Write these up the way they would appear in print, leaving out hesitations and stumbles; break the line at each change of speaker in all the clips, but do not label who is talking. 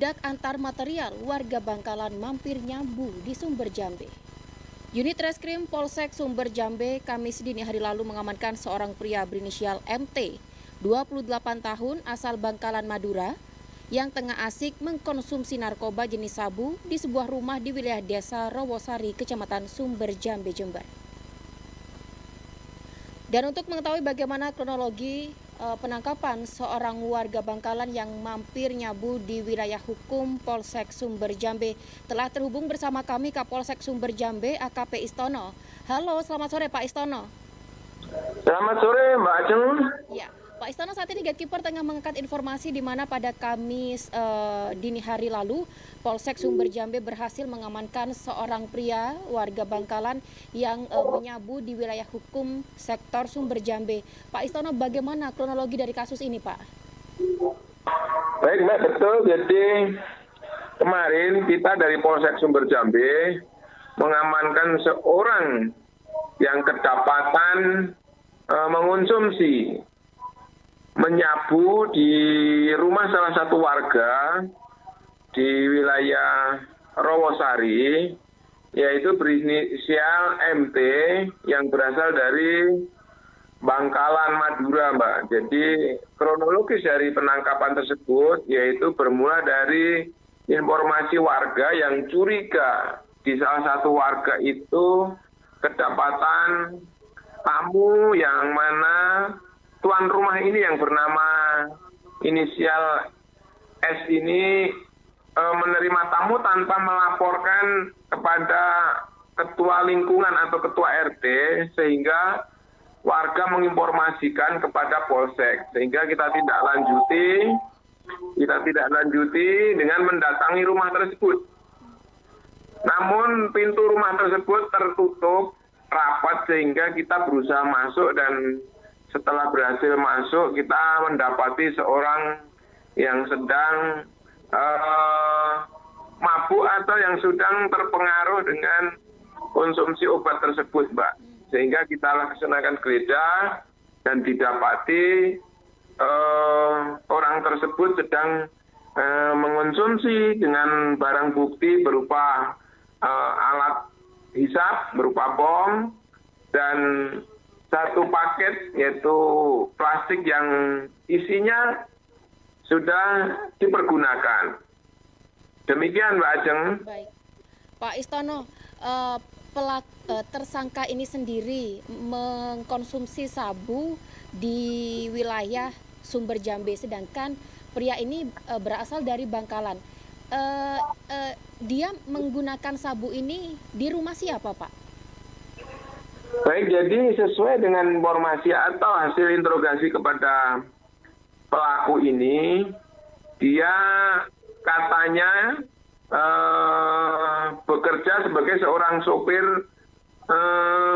sidak antar material warga Bangkalan mampir nyabu di Sumber Jambe. Unit Reskrim Polsek Sumber Jambe Kamis dini hari lalu mengamankan seorang pria berinisial MT, 28 tahun asal Bangkalan, Madura, yang tengah asik mengkonsumsi narkoba jenis sabu di sebuah rumah di wilayah desa Rowosari, Kecamatan Sumber Jambe, Jember. Dan untuk mengetahui bagaimana kronologi penangkapan seorang warga Bangkalan yang mampir nyabu di wilayah hukum Polsek Sumber Jambe, telah terhubung bersama kami Kapolsek Sumber Jambe AKP Istono. Halo, selamat sore Pak Istono.
Selamat sore Mbak Ajeng.
Ya, Pak Istono, saat ini Gatekeeper tengah mengangkat informasi di mana pada Kamis dini hari lalu Polsek Sumber Jambe berhasil mengamankan seorang pria warga Bangkalan yang menyabu di wilayah hukum sektor Sumber Jambe. Pak Istono, bagaimana kronologi dari kasus ini, Pak?
Baik Mbak, betul. Jadi kemarin kita dari Polsek Sumber Jambe mengamankan seorang yang kedapatan mengonsumsi menyabu di rumah salah satu warga di wilayah Rowosari, yaitu berinisial MT yang berasal dari Bangkalan, Madura, Mbak. Jadi kronologis dari penangkapan tersebut yaitu bermula dari informasi warga yang curiga di salah satu warga itu kedapatan tamu yang mana tuan rumah ini yang bernama inisial S ini menerima tamu tanpa melaporkan kepada ketua lingkungan atau ketua RT, sehingga warga menginformasikan kepada Polsek, sehingga kita tidak lanjuti dengan mendatangi rumah tersebut. Namun pintu rumah tersebut tertutup rapat sehingga kita berusaha masuk, dan setelah berhasil masuk kita mendapati seorang yang sedang mabuk atau yang sedang terpengaruh dengan konsumsi obat tersebut, Mbak. Sehingga kita laksanakan geledah dan didapati orang tersebut sedang mengonsumsi dengan barang bukti berupa alat hisap, berupa bom, dan satu paket yaitu plastik yang isinya sudah dipergunakan. Demikian Mbak Ajeng.
Baik, Pak Istono, tersangka ini sendiri mengkonsumsi sabu di wilayah Sumber Jambe, sedangkan pria ini berasal dari Bangkalan. Dia menggunakan sabu ini di rumah siapa, Pak?
Baik, jadi sesuai dengan informasi atau hasil interogasi kepada pelaku ini, dia katanya bekerja sebagai seorang sopir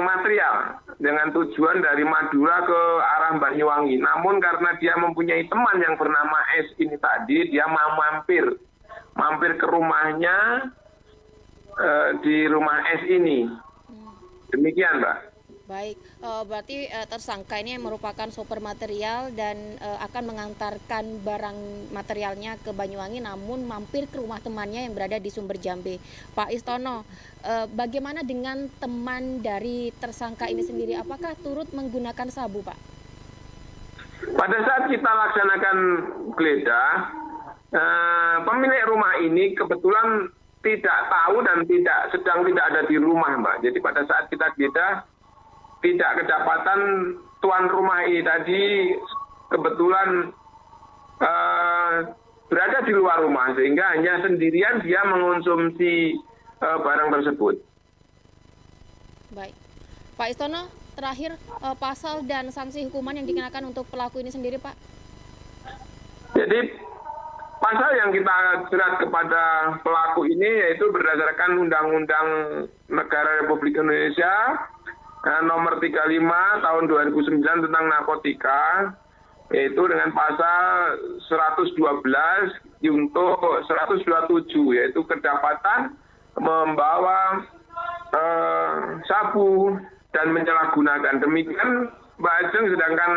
material dengan tujuan dari Madura ke arah Banyuwangi. Namun karena dia mempunyai teman yang bernama S ini tadi, dia mau mampir ke rumahnya di rumah S ini. Demikian, Mbak.
Baik, berarti tersangka ini merupakan sopir material dan akan mengantarkan barang materialnya ke Banyuwangi, namun mampir ke rumah temannya yang berada di Sumber Jambe. Pak Istono, bagaimana dengan teman dari tersangka ini sendiri? Apakah turut menggunakan sabu, Pak?
Pada saat kita laksanakan geledah, pemilik rumah ini kebetulan tidak tahu dan sedang tidak ada di rumah, Mbak. Jadi pada saat kita geledah, tidak kedapatan tuan rumah ini tadi kebetulan berada di luar rumah, sehingga hanya sendirian dia mengonsumsi barang tersebut.
Baik, Pak Istono, terakhir pasal dan sanksi hukuman yang dikenakan untuk pelaku ini sendiri, Pak?
Jadi pasal yang kita jerat kepada pelaku ini yaitu berdasarkan Undang-Undang Negara Republik Indonesia nomor 35 tahun 2009 tentang narkotika, yaitu dengan pasal 112 untuk 127, yaitu kedapatan membawa sabu dan menyalahgunakan. Demikian Mbak Ajeng, sedangkan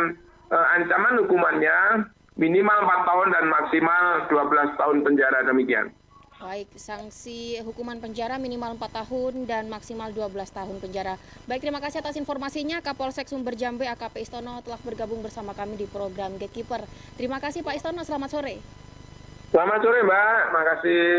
ancaman hukumannya minimal 4 tahun dan maksimal 12 tahun penjara, demikian.
Baik, sanksi hukuman penjara minimal 4 tahun dan maksimal 12 tahun penjara. Baik, terima kasih atas informasinya. Kapolsek Sumber Jambe AKP Istono telah bergabung bersama kami di program Gatekeeper. Terima kasih Pak Istono, selamat sore.
Selamat sore Mbak, makasih.